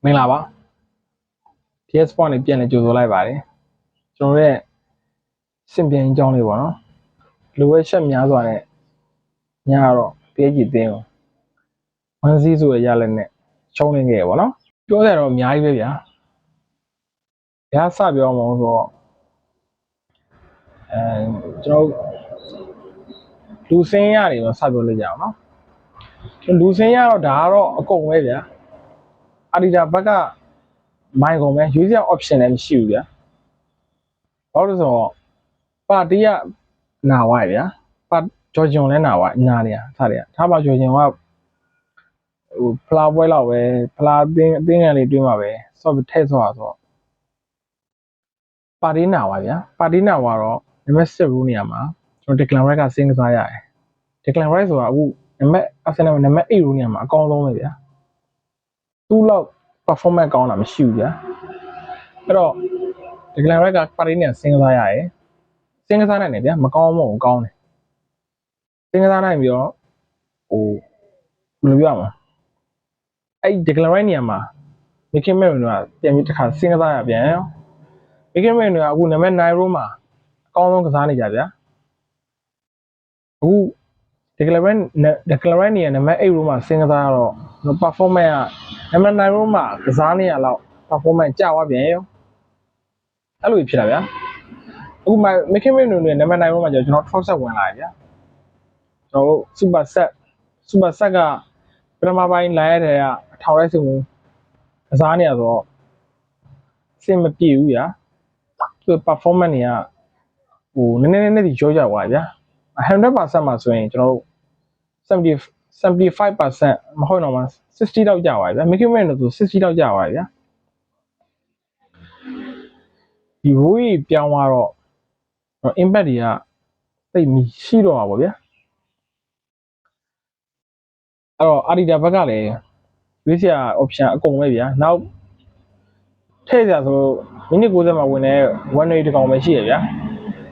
မင်္ဂလာပါ TS Sport နဲ့ပြန်လည်ကြိုဆိုလိုက်ပါတယ်ကျွန်တော်ရဲ့စင်ပြန်အကြောင်းလေးပေါ့နော်လိုဝဲချက်များစွာနဲ့ညတော့PSGအသင်းကိုဝန်စည်းဆိုရရလက်နဲ့ရှုံးနေခဲ့ရပေါ့နော်ပြောရတော့အများကြီးပဲဗျာရစပြောမှာဆိုတော့ကျွန်တော်လူစင်းရနေတော့စပြောလိုက်ကြအောင်နော်လူစင်းရတော့ဒါကတော့အကုန်ပဲဗျာအာဒီတာဘက်ကမိုင်ကုန်ပဲရွေးစရာ option လည်းမရှိဘူးဗျာဘာလို့လဲဆိုတော့ပါတီကနာဝိုင်ဗျာပါဂျော်ဂျွန်လည်းနာဝိုင်နာနေရထားတယ်ထားပါဂျော်ဂျွန်ကဟိုဖလာပွဲလောက်ပဲဖလာအသင်းငယ်လေးတွင်းမှာပဲဆော့ထဲ့ဆော့ဆိုတော့ပါတီနာဝိုင်ဗျာပါတီနာဝါတော့နံပါတ်7ရူးနေရာမှာကျွန်တော်ဒီကလန်ရိုက်ကစင်းကစားရတယ်ဒီကလန်ရိုက်ဆိုတာအခုနံပါတ်အာဆင်နယ်နံပါတ်8ရူးနေရာမှာအကောင်းဆုံးပဲဗျာသူ့လောက် performance ကောင်းတာမရှိဘူးဗျာအဲ့တော့ဒီကလန်ရိုက်ကပါတီနဲ့စင်းကစားရတယ်စင်းကစားနိုင်တယ်ဗျာမကောင်းမဟုတ်ကောင်းတယ်စင်းကစားနိုင်ပြီးတော့ဟိုဘယ်လိုပြောရမလဲအဲ့ဒီကလန်ရိုက်နေရာမှာမီကင်မဲကပြန်ပြီးတစ်ခါစင်းကစားရပြန်ရောမီကင်မဲကအခုနံပါတ်9ရိုးမှာအကောင်းဆုံးကစားနေကြဗျာအခုဒီကလန်ရိုက်နေရာနံပါတ်8ရိုးမှာစင်းကစားရတော့ performance ကနံပါတ်9ရိုးမှာကစားနေရလောက် performance ကျသွားပြန်ရောအဲ့လိုဖြစ်တာဗျာအခုမခင်မင်းနနံပါတ်9ရိုးမှာကျွန်တော်60ဝင်လာဗျာကျွန်တော်စူပါဆက်ကပထမပိုင်းလိုင်းရတဲ့အထောက်လိုက်စုံကစားနေရဆိုတော့စင်မပြေဘူးဗျာသူ performance တွေကဟိုနည်းနည်းရောကြွားဗျာ 100% မှာဆိုရင်ကျွန်တော်75% မဟုတ်တော့မှ60လောက်ကျသွားဗျာမခင်မင်းတို့ဆို60လောက်ကျသွားဗျာဒီဝေးပြောင်းသွားတော့ impact တွေကတိတ်မရှိတော့ပါဗောဗျာအဲ့တော့အာဒီတာဘက်ကလည်းရွေးစရာ option အကုန်ပဲဗျာနောက်ထည့်စရာဆိုမိနစ်90မှာဝင်တဲ့1 way တကောင်ပဲရှိရဗျာ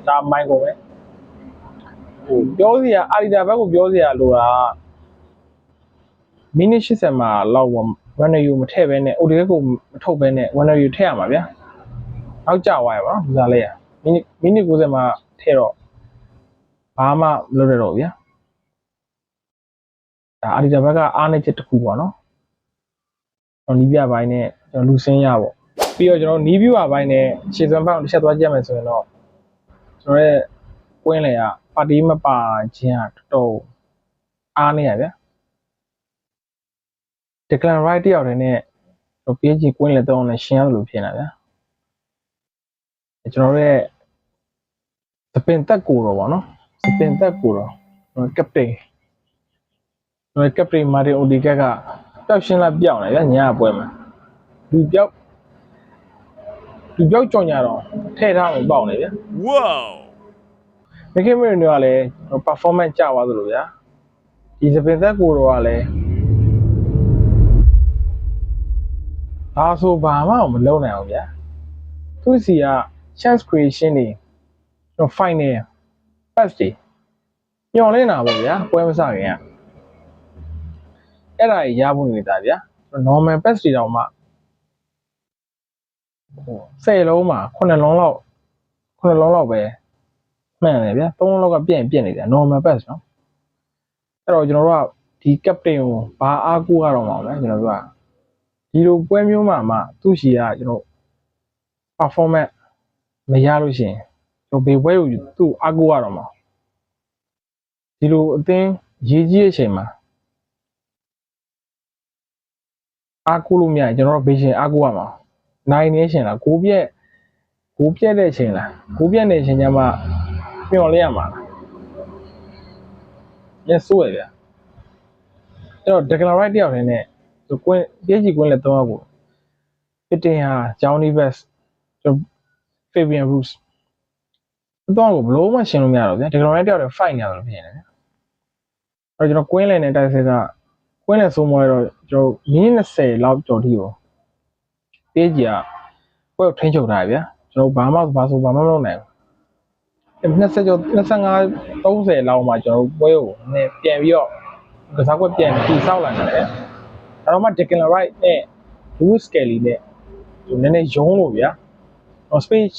ဒါမိုင်းကုန်ပဲဟိုပြောစရာအာဒီတာဘက်ကိုပြောစရာလိုတာမိနစ်80မှာလောက်1 way မထည့်ဘဲနဲ့ ODK ကိုမထုတ်ဘဲနဲ့1 way ထည့်ရမှာဗျာနောက်ကျသွားရပါတော့ဒီစားလေးမိနစ်90မှာထည့်တော့ဘာမှမလုပ်ရတော့ဗျာဒါအာဒီတာဘက်ကအားနည်းချက်တစ်ခုပေါ့နော်ကျွန်တော်နီးပြပိုင်းနဲ့ကျွန်တော်လူစင်းရပေါ့ပြီးတော့ကျွန်တော်နီးပြပါပိုင်းနဲ့ခြေစွမ်းပေါင်းတစ်ချက်သွားကြည့်မယ်ဆိုရင်တော့ကျွန်တော်ရဲ့ကွင်းလေကပါတီမပါခြင်းကတော်တော်အားနေရဗျာဒီကလန်ရိုက်တယောက်တည်းနဲ့တော့ PSG ကွင်းလေတော့နဲ့ရှင်းရလို့ဖြစ်နေတာဗျာကျွန်တော်ရဲ့စပင်သက်ကိုတော့ဗောနော်စပင်သက်ကိုတော့ကပတိန်ကပတိန်မာတင်အိုဒီကက်ကပျောက်ရှင်းလာပြောင်းနေဗျာညပွဲမှာလူပျောက်ကြောင်ကြတော့ထဲ့ထားအောင်ပေါက်နေဗျာဝေါမခင်မင်းတွေကလည်း performance ကျသွားသလိုဗျာဒီစပင်သက်ကိုတော့ကလည်းဘာဆိုဘာမှမလုပ်နိုင်အောင်ဗျာသူစီက chance creation တွေတော့ final pass တွေညှော်လင်းတာပေါ့ဗျာပွဲမစခင်ကအဲ့ဒါကြီးရဖို့နေတာဗျာ normal pass တွေတောင်မှ10လုံးမှာ9လုံးလောက်ပဲမှန်တယ်ဗျာ3လုံးလောက်ကပြည့်နေတယ် normal pass နော်အဲ့တော့ကျွန်တော်တို့ကဒီ captain ကိုဘာအားကိုးရတော့မှာလဲကျွန်တော်တို့ကဒီလိုပွဲမျိုးမှာသူ့ရှီကကျွန်တော် performance မရလို့ရှိရင်ကျွန်တော်ဘေးပွဲကိုသူ့အားကိုးရတော့မှာဒီလိုအသင်းရေးကြီးတဲ့အချိန်မှာအားကိုးလို့မရရင်ကျွန်တော်တို့ဘေးရှင်အားကိုးရမှာနိုင်နေရှင်လားကိုပြက်တဲ့အချိန်လားကိုပြက်နေတဲ့အချိန်ကျမှမျော်လင့်ရမှာလားညဆိုးရဗျာအဲ့တော့ဒက်ကလာရိုက်တယောက်တည်းနဲ့ကွင်းPSGကွင်းလက်3ယောက်ကိုပစ်တင်ဟာဂျောင်းနီဘက်ကျွန်တော်ဖေဘီယန်ရူးစ်တော့ကိုဘလို့မှရှင်းလို့မရတော့ဗျာဒက်ကလာရိုက်တယောက်တည်း fight နေရတယ်လို့ဖြစ်နေတယ်အဲ့တော့ကျွန်တော်ကွင်းလယ်နဲ့တိုက်စစ်ကကွင်းလယ်ဆိုးမွဲတော့ကျွန်တော်မိနစ်20လောက်ကြော်ထိပေါ့PSGကပွဲကိုထိန်းချုပ်ထားရဗျာကျွန်တော်ဘာမှမလုပ်နိုင်ဘူး20ကျော်25 30လောက်မှကျွန်တော်ပွဲကိုနည်းပြန်ပြီးတော့ကစားကွက်ပြန်ပြီးစောက်လာတယ်အဲ့တော့မှ Declan Rice နဲ့ Lewis Kelly နဲ့သူနည်းနည်းရုံးလို့ဗျာspace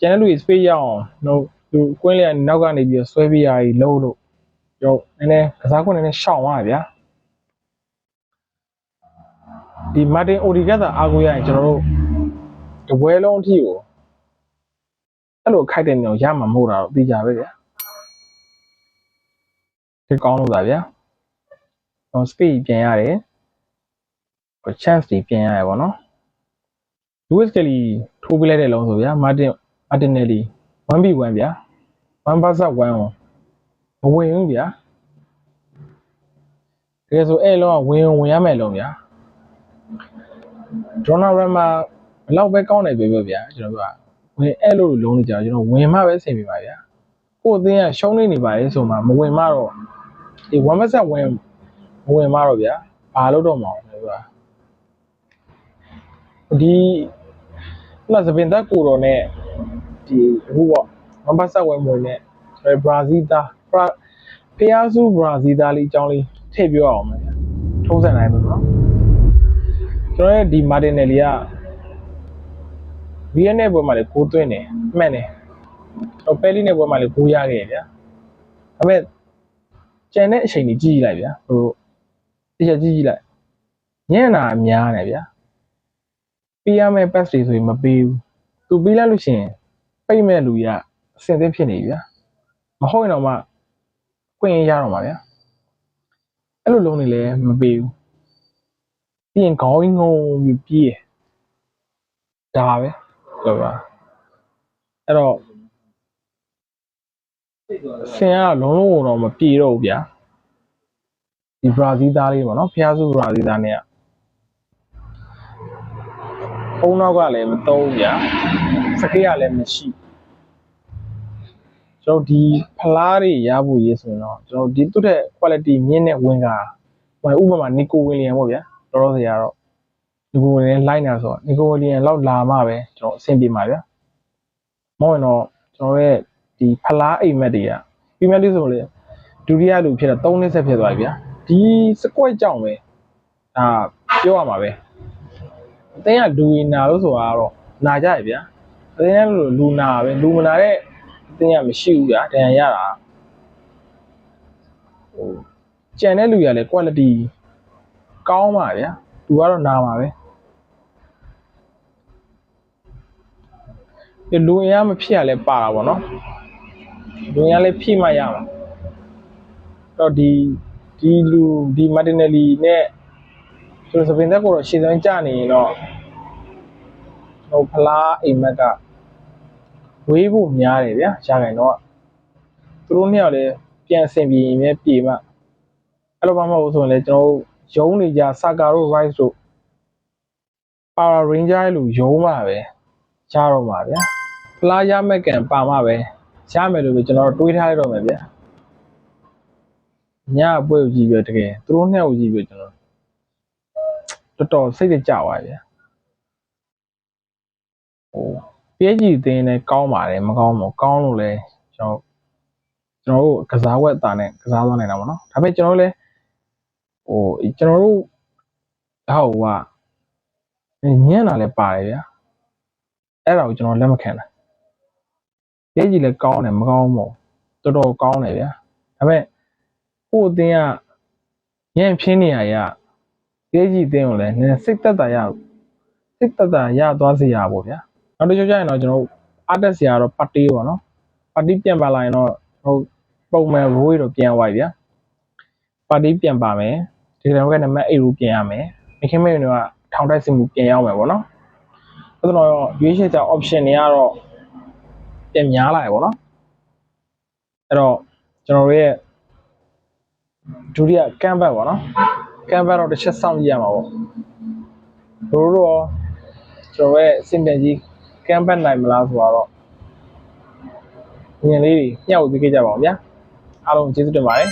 ကျန်တဲ့လူတွေ space ရအောင်သူကွင်းလေးကနောက်ကနေပြီးဆွဲပြရည်လုံးလို့ကျွန်တော်နည်းနည်းကစားခွင့်နည်းနည်းရှောင်ရဗျာဒီ Martin Odegaard သာအားကိုးရရင်ကျွန်တော်တို့တပွဲလုံးအထိကိုအဲ့လိုခိုက်တဲ့နေအောင်ရမှာမဟုတ်တာတော့သိကြပဲဗျာဒီကောင်းလို့ပါဗျာspeed ပြန်ရတယ်chance တွေပြန်ရတယ်ဗောနော် Lewis Kelly ထိုးပေးလိုက်တဲ့လုံးဆိုဗျာ Martinelli 1v1 ဗျာ1 vs 1ကိုမဝင်ဘူးဗျာတကယ်ဆိုအဲ့လုံးကဝင်ရမယ်လုံးဗျာ Donnarumma ဘလောက်ပဲကောင်းတယ်ပြောဗျာကျွန်တော်တို့ကဝင်အဲ့လိုလုံးနေကြကျွန်တော်ဝင်မှပဲဆင်ပြေပါဗျာကို့အသင်းကရှုံးနေပါလေဆိုမှမဝင်မှတော့ဒီ1 vs 1ဝင်မှတော့ဗျာဘာလို့တော့မအောင်လဲဗျာဒီစပင်သက်ကိုတော်နဲ့ဒီအခုပေါ့1 vs 1ဝင်နဲ့ဘရာဇီးသားဖျားစုဘရာဇီးသားလေးအကြောင်းလေးထည့်ပြောအောင်မယ်ဗျာထုံးစံနိုင်ပါတော့ကျွန်တော်ရဲ့ဒီ Martinelli က VN ပွဲမှာလည်းကိုသွင်းတယ်မှန်တယ်ပဲလီနဲ့ပွဲမှာလည်းကိုရခဲ့ဗျာဒါပေမဲ့ကျန်တဲ့အချိန်ကြီးကြည့်လိုက်ဗျာဟိုတရားကြည့်လိုက်ညံ့တာအများတယ်ဗျာပေးရမယ့် pass တွေဆိုရင်မပေးဘူးသူပေးလိုက်လို့ရှိရင်ပိတ်မဲ့လူရအဆင်သင့်ဖြစ်နေပြီဗျာမဟုတ်ရင်တော့မှခွင့်ရတော့မှာဗျာအဲ့လိုလုံးနေလည်းမပေးဘူးပြီးရင်ခေါင်းငုံပြီးပြေးဒါပဲဟုတ်ပါအဲ့တော့ဆင်ကလုံးလုံးတော့မပြေတော့ဘူးဗျာဒီဘရာဇီးသားလေးပေါ့နော်ဖျားစုဘရာဇီးသားနဲ့အုံနောက်ကလည်းမသုံးဗျာစကေးကလည်းမရှိကျွန်တော်ဒီဖလားတွေရဖို့ရေးဆိုရင်တော့ကျွန်တော်ဒီသူ့တဲ့ quality မြင့်တဲ့ဝင်ကဥပမာနီကိုဝီလီယံပေါ့ဗျာတော်တော်စရာတော့နီကိုဝီလီယံလိုက်နေတာဆိုတော့နီကိုဝီလီယံလောက်လာမှပဲကျွန်တော်အဆင်ပြေမှာဗျာမဟုတ်ရင်တော့ကျွန်တော်ရဲ့ဒီဖလားအိမ်မက်တွေကပြမယ်လို့ဆိုလေဒုတိယလူဖြစ်တော့3နှစ်ဆက်ဖြစ်သွားပြီဗျာဒီစကွက်ကြောင့်ပဲဒါပြောရမှာပဲအတင်းကလူနာလို့ဆိုတာတော့နာကြရဗျာအတင်းကလူနာပဲလူမနာတဲ့အတင်းကမရှိဘူးဗျာတန်ရတာဟိုကြံတဲ့လူရလဲ quality ကောင်းပါဗျာသူကတော့နာမှာပဲဒီလူရမဖြစ်ရလဲပါတာပေါ့နော်လူရလဲဖြည့်မှရမှာတော့ဒီ Martinelli နဲ့ဆိုတော့စပင်သက်ကိုတော့ရှေ့ဆုံးကြနေရင်တော့ဟိုဖလားအိမ်မက်ကဝေးဖို့များတယ်ဗျာရှာခိုင်တော့သူတို့နှစ်ယောက်လည်းပြန်ဆင်ပြေရင်လည်းပြေမှအဲ့လိုမှမဟုတ်ဆိုရင်လည်းကျွန်တော်တို့ရုံးနေကြဆာကာတို့ Rice တို့ Power Ranger လို့ရုံးမှာပဲရတော့မှာဗျာဖလားရမဲ့ကန်ပါမှာပဲရမယ်လို့ပဲကျွန်တော်တို့တွေးထားရတော့မယ်ဗျာညအပွဲကိုကြည့်ပြတကယ်သူတို့နှစ်ယောက်ကိုကြည့်ပြကျွန်တော်တော်စိတ်ကြကြပါဗျာဟိုပြည့်ကြည့်တင်းနဲ့ကောင်းပါတယ်မကောင်းဘူးကောင်းလို့လဲကျွန်တော်တို့ကစားဝက်အတာနဲ့ကစားသွားနိုင်တာပေါ့နော်ဒါပေမဲ့ကျွန်တော်လည်းဟိုကျွန်တော်တို့ဟိုကညံ့တာလည်းပါတယ်ဗျာအဲ့ဒါကိုကျွန်တော်လက်မခံတာပြည့်ကြည့်လည်းကောင်းတယ်မကောင်းဘူးတော်တော်ကောင်းတယ်ဗျာဒါပေမဲ့ဟိုအတင်းကညံ့ဖြင်းနေရပြည့်ကြည့်တင်းကိုလည်းနည်းစိတ်သက်သာရသွားစေရပါဗျာနောက်တစ်ချက်ကျရင်တော့ကျွန်တော်အားတက်စရာတော့ပါတီပေါ့နော်ပါတီပြန်ပါလာရင်တော့ဟိုပုံမှန်ရိုးတော့ပြန်သွားပြီဗျာပါတီပြန်ပါမယ်ဒီကံကနံပါတ်8ကိုပြန်ရမယ်မိခင်မေတွေကထောင်တိုက်စစ်မှုပြန်ရောက်မယ်ပေါ့နော်အဲ့တော့ရွေးချယ်ချက် option တွေကတော့ပြန်များလာရပေါ့နော်အဲ့တော့ကျွန်တော်ရဲ့ဒုတိယကမ်ဘတ်ပေါ့နော်ကမ်ဘတ်တော့တစ်ချက်စောင့်ကြည့်ရမှာပေါ့တို့တော့ကျွန်တော်ရဲ့အဆင်ပြေကြီးကမ်ဘတ်နိုင်မလားဆိုတော့ညင်လေးတွေညှောက်ပြီးခဲ့ကြပါအောင်ဗျာအားလုံးကျေးဇူးတင်ပါတယ်